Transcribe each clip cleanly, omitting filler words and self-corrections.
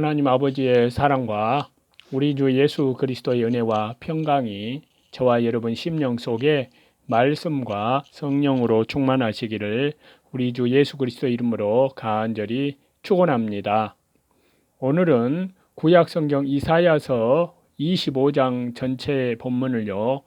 하나님 아버지의 사랑과 우리 주 예수 그리스도의 은혜와 평강이 저와 여러분 심령 속에 말씀과 성령으로 충만하시기를 우리 주 예수 그리스도의 이름으로 간절히 축원합니다. 오늘은 구약 성경 이사야서 25장 전체 본문을요,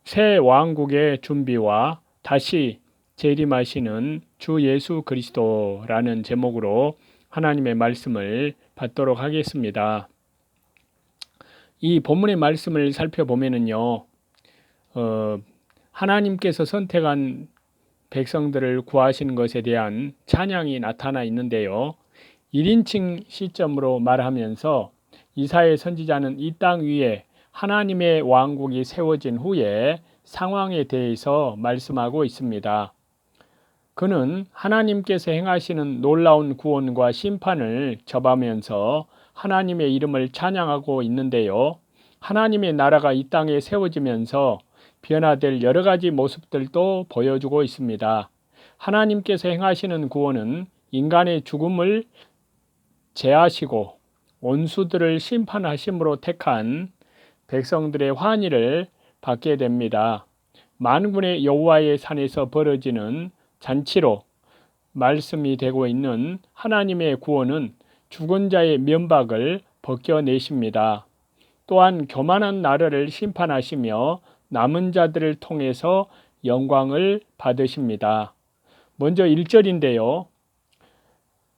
새 왕국의 준비와 다시 재림하시는 주 예수 그리스도라는 제목으로 하나님의 말씀을 받도록 하겠습니다. 이 본문의 말씀을 살펴보면은요, 하나님께서 선택한 백성들을 구하시는 것에 대한 찬양이 나타나 있는데요, 1인칭 시점으로 말하면서 이사야 선지자는 이 땅 위에 하나님의 왕국이 세워진 후에 상황에 대해서 말씀하고 있습니다. 그는 하나님께서 행하시는 놀라운 구원과 심판을 접하면서 하나님의 이름을 찬양하고 있는데요, 하나님의 나라가 이 땅에 세워지면서 변화될 여러 가지 모습들도 보여주고 있습니다. 하나님께서 행하시는 구원은 인간의 죽음을 제하시고 원수들을 심판하심으로 택한 백성들의 환희를 받게 됩니다. 만군의 여호와의 산에서 벌어지는 잔치로 말씀이 되고 있는 하나님의 구원은 죽은 자의 면박을 벗겨내십니다. 또한 교만한 나라를 심판하시며 남은 자들을 통해서 영광을 받으십니다. 먼저 1절인데요.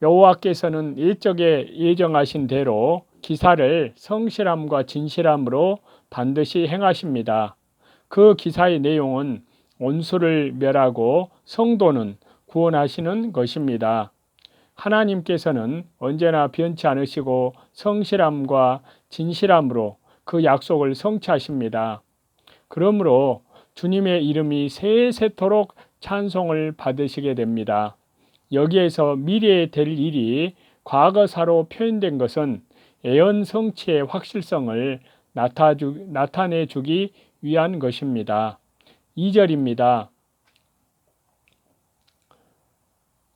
여호와께서는 일적에 예정하신 대로 기사를 성실함과 진실함으로 반드시 행하십니다. 그 기사의 내용은 원수를 멸하고 성도는 구원하시는 것입니다. 하나님께서는 언제나 변치 않으시고 성실함과 진실함으로 그 약속을 성취하십니다. 그러므로 주님의 이름이 세세토록 찬송을 받으시게 됩니다. 여기에서 미래에 될 일이 과거사로 표현된 것은 예언 성취의 확실성을 나타내주기 위한 것입니다. 2절입니다.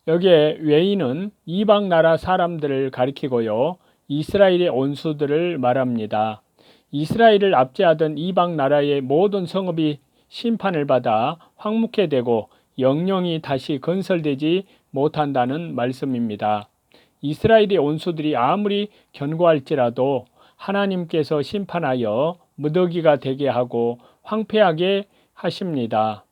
여기에 외인은 이방 나라 사람들을 가리키고요, 이스라엘의 원수들을 말합니다. 이스라엘을 압제하던 이방 나라의 모든 성읍이 심판을 받아 황무케 되고 영영이 다시 건설되지 못한다는 말씀입니다. 이스라엘의 원수들이 아무리 견고할지라도 하나님께서 심판하여 무더기가 되게 하고 황폐하게 하십니다.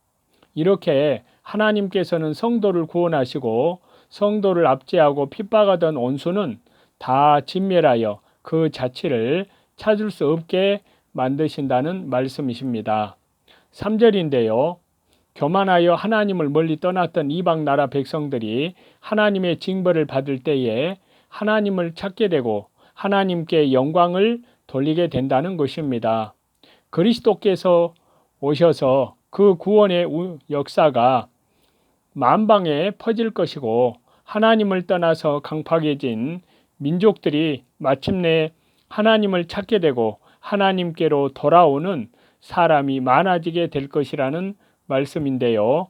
이렇게 하나님께서는 성도를 구원하시고 성도를 압제하고 핍박하던 원수는 다 진멸하여 그 자취를 찾을 수 없게 만드신다는 말씀이십니다. 3절인데요. 교만하여 하나님을 멀리 떠났던 이방 나라 백성들이 하나님의 징벌을 받을 때에 하나님을 찾게 되고 하나님께 영광을 돌리게 된다는 것입니다. 그리스도께서 오셔서 그 구원의 역사가 만방에 퍼질 것이고 하나님을 떠나서 강팍해진 민족들이 마침내 하나님을 찾게 되고 하나님께로 돌아오는 사람이 많아지게 될 것이라는 말씀인데요.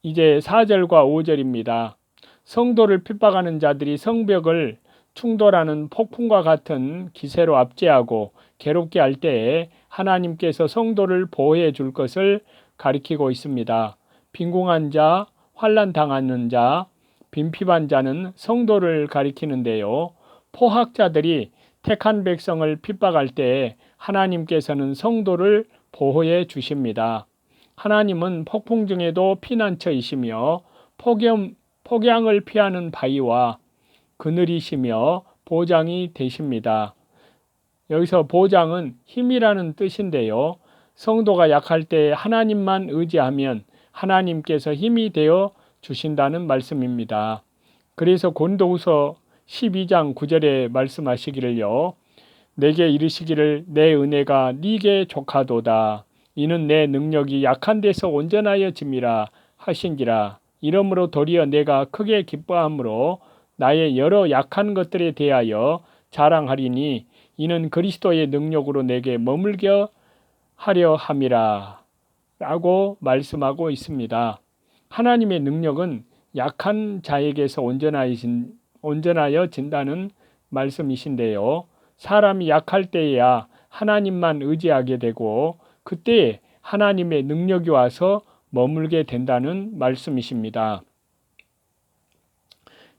이제 4절과 5절입니다. 성도를 핍박하는 자들이 성벽을 충돌하는 폭풍과 같은 기세로 압제하고 괴롭게 할 때에 하나님께서 성도를 보호해 줄 것을 가리키고 있습니다. 빈궁한 자, 환난 당하는 자, 빈핍한 자는 성도를 가리키는데요. 포학자들이 택한 백성을 핍박할 때 하나님께서는 성도를 보호해 주십니다. 하나님은 폭풍 중에도 피난처이시며 폭양을 피하는 바위와 그늘이시며 보장이 되십니다. 여기서 보장은 힘이라는 뜻인데요. 성도가 약할 때 하나님만 의지하면 하나님께서 힘이 되어 주신다는 말씀입니다. 그래서 고린도후서 12장 9절에 말씀하시기를요. 내게 이르시기를 내 은혜가 네게 족하도다. 이는 내 능력이 약한 데서 온전하여 짐이라 하신지라. 이러므로 도리어 내가 크게 기뻐함으로 나의 여러 약한 것들에 대하여 자랑하리니 이는 그리스도의 능력으로 내게 머물게 하려 함이라 라고 말씀하고 있습니다. 하나님의 능력은 약한 자에게서 온전하신 온전하여진다는 말씀이신데요. 사람이 약할 때에야 하나님만 의지하게 되고 그때 하나님의 능력이 와서 머물게 된다는 말씀이십니다.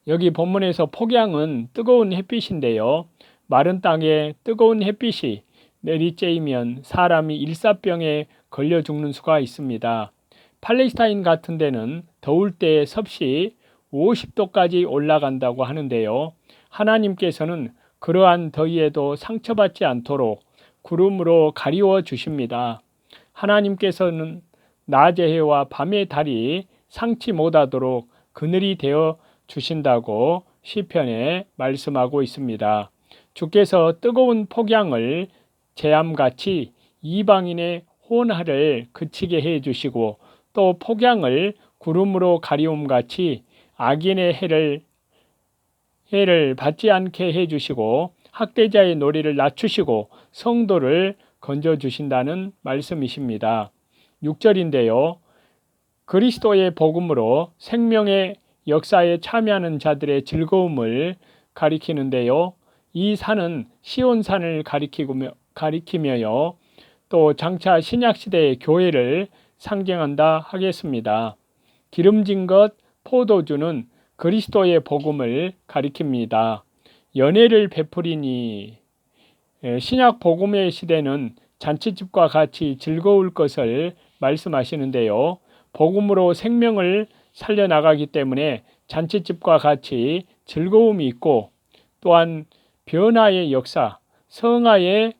여기 본문에서 폭양은 뜨거운 햇빛인데요. 마른 땅에 뜨거운 햇빛이 내리쬐이면 사람이 일사병에 걸려 죽는 수가 있습니다. 팔레스타인 같은 데는 더울 때 섭씨 50도까지 올라간다고 하는데요. 하나님께서는 그러한 더위에도 상처받지 않도록 구름으로 가리워 주십니다. 하나님께서는 낮의 해와 밤의 달이 상치 못하도록 그늘이 되어 주신다고 시편에 말씀하고 있습니다. 주께서 뜨거운 폭양을 재암같이 이방인의 혼화를 그치게 해 주시고 또 폭양을 구름으로 가리움같이 악인의 해를 받지 않게 해 주시고 학대자의 노래를 낮추시고 성도를 건져 주신다는 말씀이십니다. 6절인데요. 그리스도의 복음으로 생명의 역사에 참여하는 자들의 즐거움을 가리키는데요. 이 산은 시온산을 가리키며요. 또 장차 신약시대의 교회를 상징한다 하겠습니다. 기름진 것 포도주는 그리스도의 복음을 가리킵니다. 연회를 베푸리니 신약 복음의 시대는 잔치집과 같이 즐거울 것을 말씀하시는데요. 복음으로 생명을 살려나가기 때문에 잔치집과 같이 즐거움이 있고 또한 변화의 역사, 성화의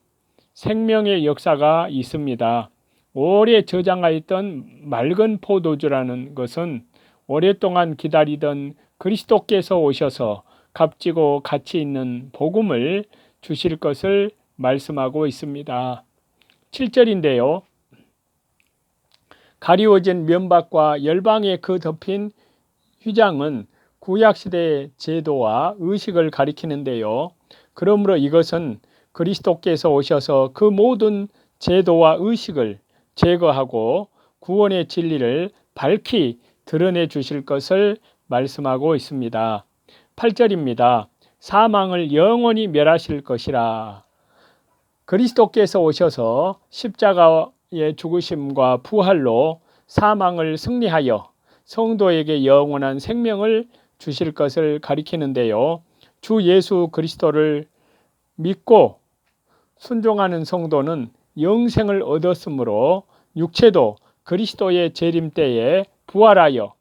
생명의 역사가 있습니다. 오래 저장하였던 맑은 포도주라는 것은 오랫동안 기다리던 그리스도께서 오셔서 값지고 가치 있는 복음을 주실 것을 말씀하고 있습니다. 7절인데요. 가리워진 면박과 열방에 그 덮인 휘장은 구약시대의 제도와 의식을 가리키는데요. 그러므로 이것은 그리스도께서 오셔서 그 모든 제도와 의식을 제거하고 구원의 진리를 밝히 드러내 주실 것을 말씀하고 있습니다. 8절입니다. 사망을 영원히 멸하실 것이라. 그리스도께서 오셔서 십자가의 죽으심과 부활로 사망을 승리하여 성도에게 영원한 생명을 주실 것을 가리키는데요. 주 예수 그리스도를 믿고 순종하는 성도는 영생을 얻었으므로 육체도 그리스도의 재림 때에 부활하여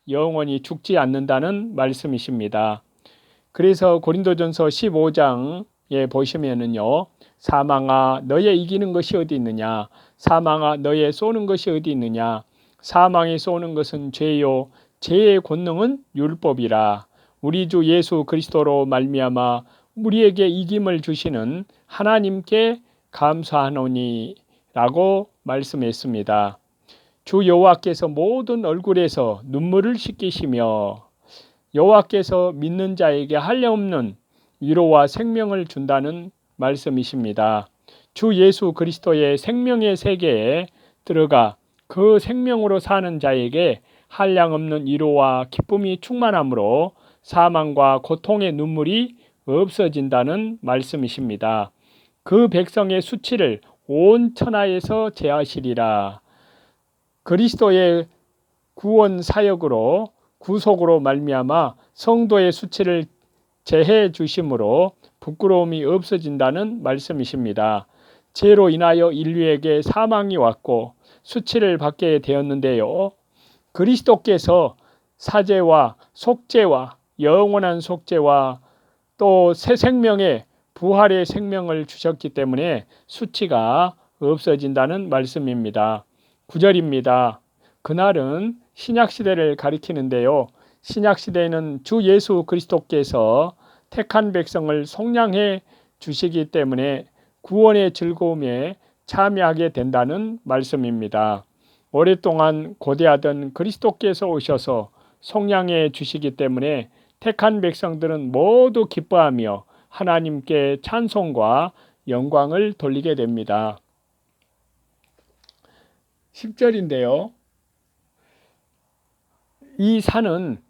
영원히 죽지 않는다는 말씀이십니다. 그래서 고린도전서 15장에 보시면은요. 사망아 너의 이기는 것이 어디 있느냐? 사망아 너의 쏘는 것이 어디 있느냐? 사망이 쏘는 것은 죄요 죄의 권능은 율법이라. 우리 주 예수 그리스도로 말미암아 우리에게 이김을 주시는 하나님께 감사하노니 라고 말씀했습니다. 주 여호와께서 모든 얼굴에서 눈물을 씻기시며 여호와께서 믿는 자에게 한량없는 위로와 생명을 준다는 말씀이십니다. 주 예수 그리스도의 생명의 세계에 들어가 그 생명으로 사는 자에게 한량없는 위로와 기쁨이 충만하므로 사망과 고통의 눈물이 없어진다는 말씀이십니다. 그 백성의 수치를 온 천하에서 제하시리라. 그리스도의 구원 사역으로 구속으로 말미암아 성도의 수치를 제해 주심으로 부끄러움이 없어진다는 말씀이십니다. 죄로 인하여 인류에게 사망이 왔고 수치를 받게 되었는데요. 그리스도께서 사죄와 속죄와 영원한 속죄와 또 새 생명의 부활의 생명을 주셨기 때문에 수치가 없어진다는 말씀입니다. 9절입니다. 그날은 신약시대를 가리키는데요. 신약시대에는 주 예수 그리스도께서 택한 백성을 속량해 주시기 때문에 구원의 즐거움에 참여하게 된다는 말씀입니다. 오랫동안 고대하던 그리스도께서 오셔서 속량해 주시기 때문에 택한 백성들은 모두 기뻐하며 하나님께 찬송과 영광을 돌리게 됩니다. 10절인데요. 이 산은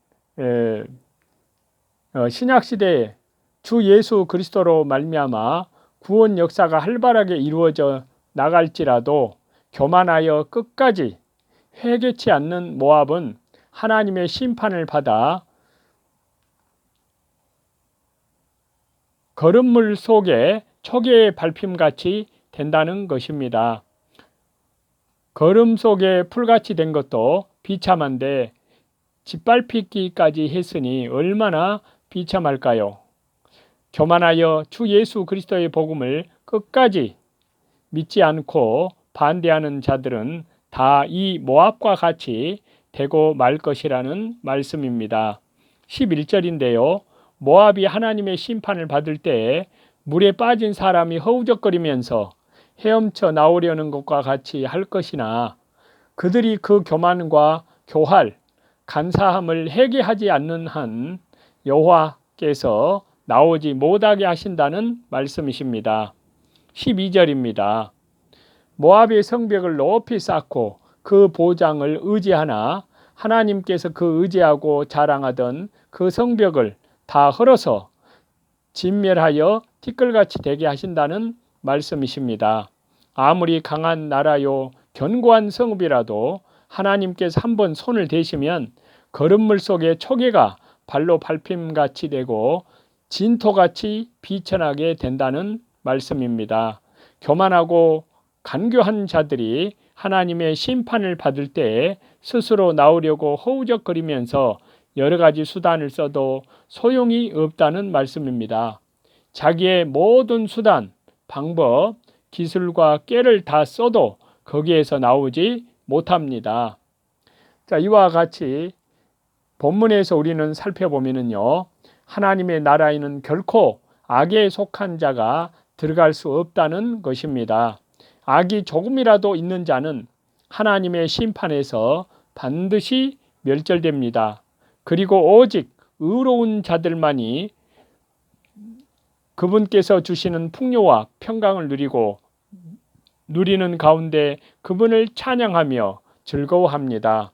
신약 시대에 주 예수 그리스도로 말미암아 구원 역사가 활발하게 이루어져 나갈지라도 교만하여 끝까지 회개치 않는 모압은 하나님의 심판을 받아 거름물 속에 초계의 밟힘같이 된다는 것입니다. 거름 속에 풀같이 된 것도 비참한데 짓밟히기까지 했으니 얼마나 비참할까요? 교만하여 주 예수 그리스도의 복음을 끝까지 믿지 않고 반대하는 자들은 다 이 모압과 같이 되고 말 것이라는 말씀입니다. 11절인데요. 모압이 하나님의 심판을 받을 때에 물에 빠진 사람이 허우적거리면서 헤엄쳐 나오려는 것과 같이 할 것이나 그들이 그 교만과 교활, 간사함을 회개하지 않는 한 여호와께서 나오지 못하게 하신다는 말씀이십니다. 12절입니다. 모압의 성벽을 높이 쌓고 그 보장을 의지하나 하나님께서 그 의지하고 자랑하던 그 성벽을 다 헐어서 진멸하여 티끌같이 되게 하신다는 말씀이십니다. 아무리 강한 나라요 견고한 성읍이라도 하나님께서 한번 손을 대시면 거름물 속에 초계가 발로 밟힘같이 되고 진토같이 비천하게 된다는 말씀입니다. 교만하고 간교한 자들이 하나님의 심판을 받을 때 스스로 나오려고 허우적거리면서 여러 가지 수단을 써도 소용이 없다는 말씀입니다. 자기의 모든 수단, 방법, 기술과 깨를 다 써도 거기에서 나오지 못합니다. 자, 이와 같이 본문에서 우리는 살펴보면요, 하나님의 나라에는 결코 악에 속한 자가 들어갈 수 없다는 것입니다. 악이 조금이라도 있는 자는 하나님의 심판에서 반드시 멸절됩니다. 그리고 오직 의로운 자들만이 그분께서 주시는 풍요와 평강을 누리는 가운데 그분을 찬양하며 즐거워합니다.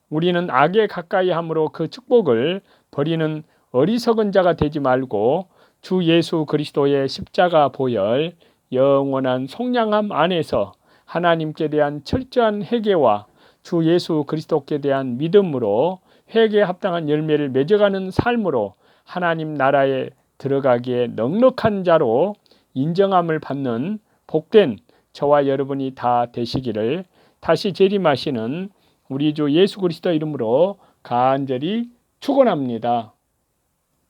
우리는 악에 가까이 함으로 그 축복을 버리는 어리석은 자가 되지 말고 주 예수 그리스도의 십자가 보혈 영원한 속량함 안에서 하나님께 대한 철저한 회개와 주 예수 그리스도께 대한 믿음으로 회개에 합당한 열매를 맺어가는 삶으로 하나님 나라에 들어가기에 넉넉한 자로 인정함을 받는 복된 저와 여러분이 다 되시기를 다시 재림하시는 우리 주 예수 그리스도 이름으로 간절히 축원합니다.